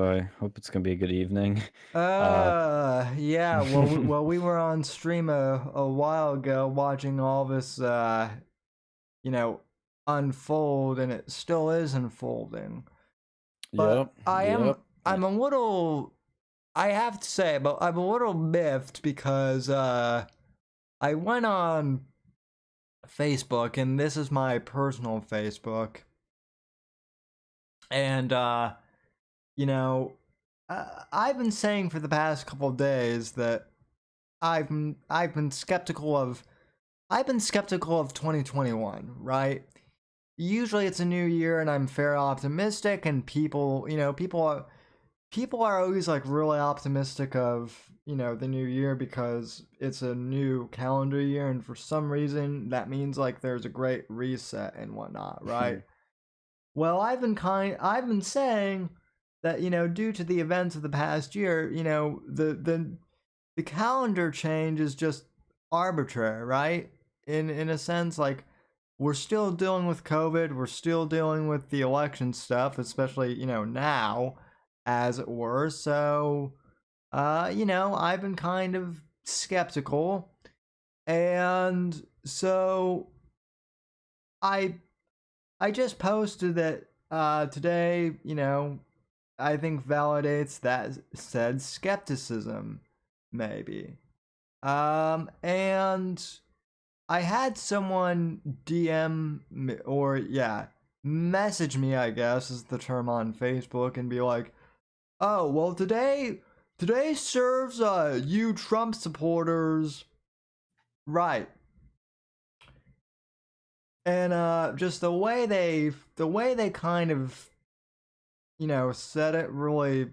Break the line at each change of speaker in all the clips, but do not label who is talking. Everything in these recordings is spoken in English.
I hope it's gonna be a good evening. Uh,
Yeah, we were on stream a while ago watching all this, you know, unfold, and it still is unfolding. But
yep, yep.
I'm a little, I have to say, but I'm a little miffed because, I went on Facebook, and this is my personal Facebook, and, you know, I've been saying for the past couple days that I've been skeptical of 2021, right? Usually it's a new year and I'm fairly optimistic, and people are always like really optimistic of, the new year because it's a new calendar year, and for some reason that means like there's a great reset and whatnot, right? Well, I've been saying that, due to the events of the past year, the calendar change is just arbitrary, right? In a sense, like, we're still dealing with COVID, we're still dealing with the election stuff, especially, now, as it were. So, I've been kind of skeptical. And so I I just posted that today, I think validates that said skepticism, maybe. And I had someone DM me, or yeah, message me, I guess is the term on Facebook, and be like, "Oh, well, today serves you Trump supporters right." And just the way they kind of, said it really,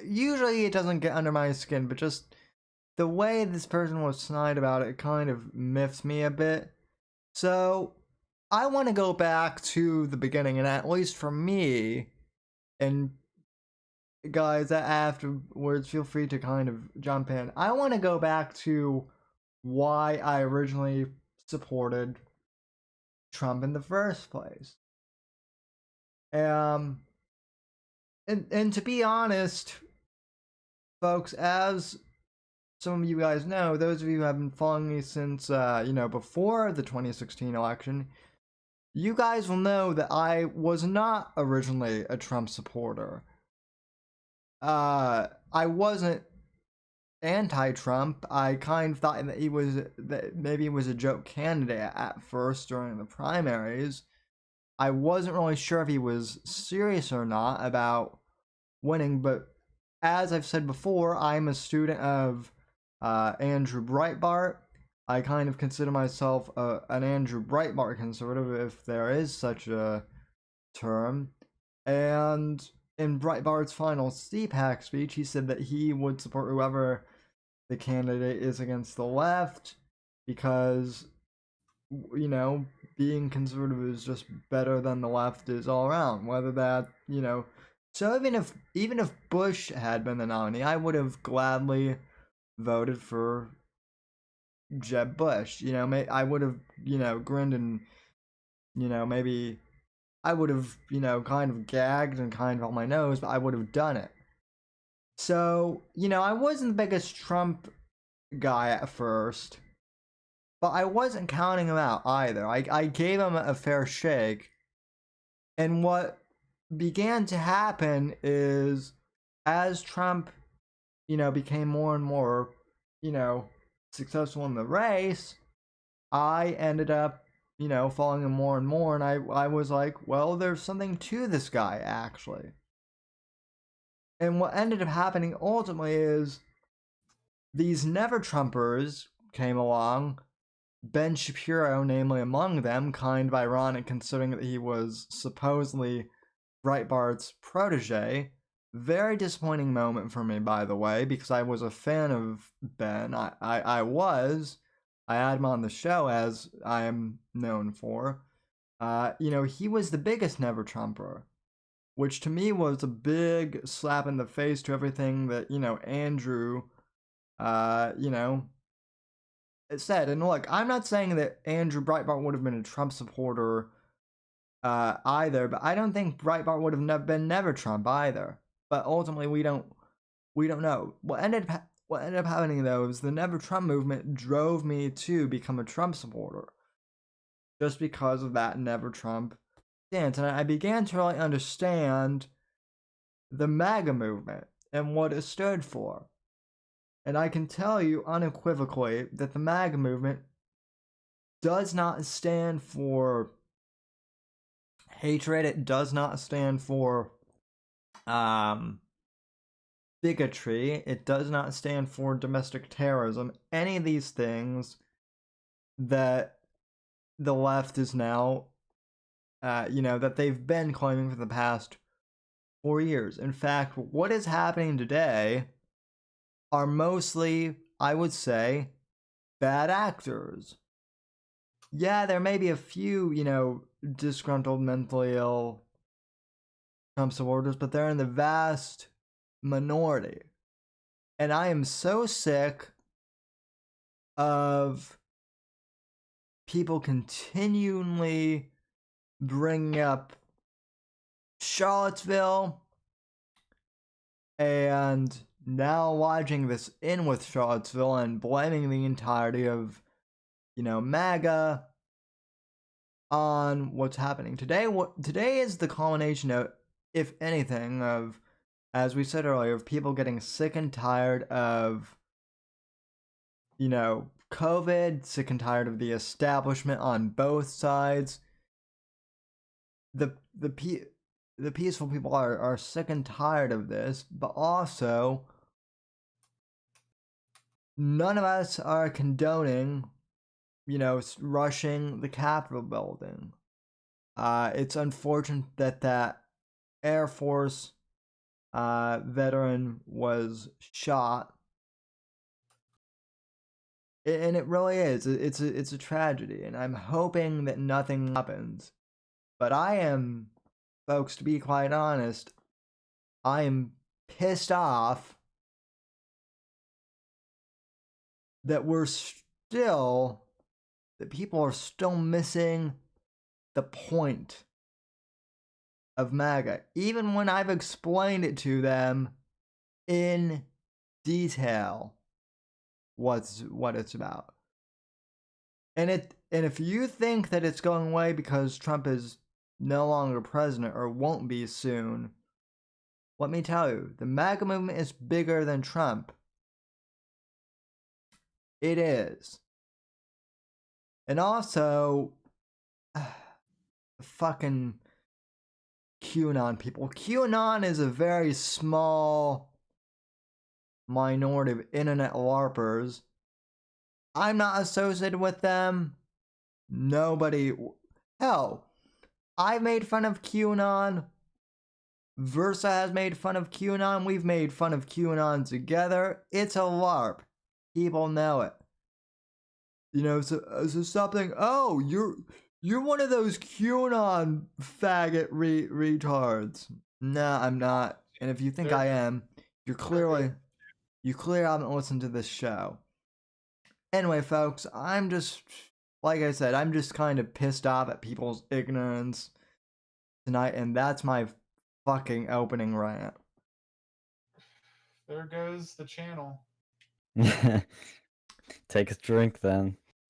usually it doesn't get under my skin, but just the way this person was snide about it kind of miffs me a bit. So I want to go back to the beginning, and at least for me, and guys that afterwards feel free to kind of jump in. I want to go back to why I originally supported Trump in the first place. Um, and to be honest, folks, as some of you guys know, those of you who have been following me since, before the 2016 election, you guys will know that I was not originally a Trump supporter. I wasn't anti-Trump. I kind of thought that maybe he was a joke candidate at first during the primaries. I wasn't really sure if he was serious or not about winning, but as I've said before, I'm a student of Andrew Breitbart. I kind of consider myself an Andrew Breitbart conservative, if there is such a term. And in Breitbart's final CPAC speech, he said that he would support whoever the candidate is against the left because, being conservative is just better than the left is all around. Whether that, so even if Bush had been the nominee, I would have gladly voted for Jeb Bush. I would have, grinned and, maybe I would have, kind of gagged and kind of on my nose, but I would have done it. So, I wasn't the biggest Trump guy at first, but I wasn't counting him out either. I gave him a fair shake. And what began to happen is, as Trump, became more and more, you know, successful in the race, I ended up, following him more and more. And I was like, well, there's something to this guy, actually. And what ended up happening ultimately is these never Trumpers came along, Ben Shapiro, namely among them, kind of ironic considering that he was supposedly Breitbart's protege. Very disappointing moment for me, by the way, because I was a fan of Ben. I was. I had him on the show, as I am known for. He was the biggest never Trumper, which to me was a big slap in the face to everything that, Andrew, uh, you know, said. And look, I'm not saying that Andrew Breitbart would have been a Trump supporter either, but I don't think Breitbart would have been never Trump either. But ultimately, we don't know. What ended up happening though is the Never Trump movement drove me to become a Trump supporter, just because of that Never Trump stance, and I began to really understand the MAGA movement and what it stood for. And I can tell you unequivocally that the MAGA movement does not stand for hatred. It does not stand for bigotry. It does not stand for domestic terrorism. Any of these things that the left is now, that they've been claiming for the past 4 years. In fact, what is happening today are mostly, I would say, bad actors. Yeah, there may be a few, disgruntled, mentally ill Trump supporters, but they're in the vast minority. And I am so sick of people continually bringing up Charlottesville and now lodging this in with Charlottesville and blaming the entirety of, MAGA on what's happening today. Today is the culmination of, if anything, of, as we said earlier, of people getting sick and tired of, COVID, sick and tired of the establishment on both sides. The peaceful people are sick and tired of this, but also none of us are condoning, rushing the Capitol building. It's unfortunate that Air Force veteran was shot. And it really is. It's a tragedy, and I'm hoping that nothing happens. But I am, folks, to be quite honest, I am pissed off that people are still missing the point of MAGA, even when I've explained it to them in detail what it's about. And if you think that it's going away because Trump is no longer president or won't be soon, let me tell you, the MAGA movement is bigger than Trump. It is. And also, fucking QAnon people. QAnon is a very small minority of internet LARPers. I'm not associated with them. Nobody. Hell, I made fun of QAnon. Versa has made fun of QAnon. We've made fun of QAnon together. It's a LARP. People know it. So something. Oh, you're one of those QAnon faggot retards. Nah, I'm not. And if you think I am, you clearly haven't listened to this show. Anyway, folks, I'm just, like I said, I'm just kind of pissed off at people's ignorance tonight, and that's my fucking opening rant.
There goes the channel.
Take a drink then.